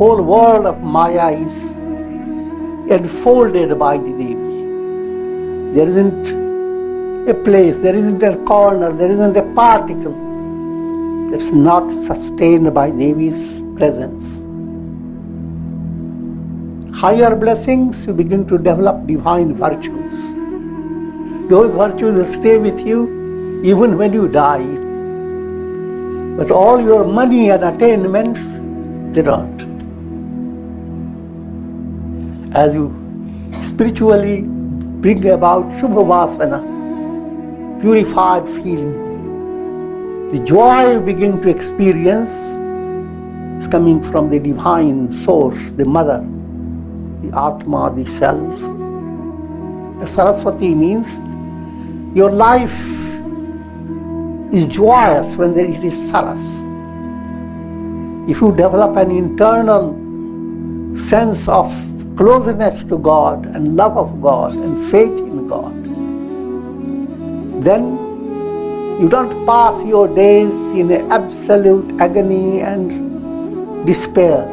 whole world of Maya is enfolded by the Devi. There isn't a place, there isn't a corner, there isn't a particle that's not sustained by Devi's presence. Higher blessings, you begin to develop divine virtues. Those virtues stay with you even when you die. But all your money and attainments, they don't. As you spiritually bring about Shubhavasana, purified feeling, the joy you begin to experience is coming from the divine source, the mother, the Atma, the self. The Saraswati means your life is joyous when it is Saras. If you develop an internal sense of closeness to God and love of God and faith in God, then you don't pass your days in absolute agony and despair,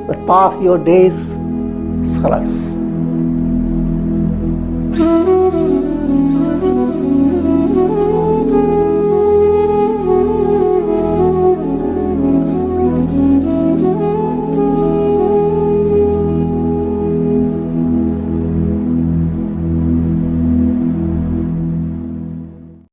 but pass your days Saras.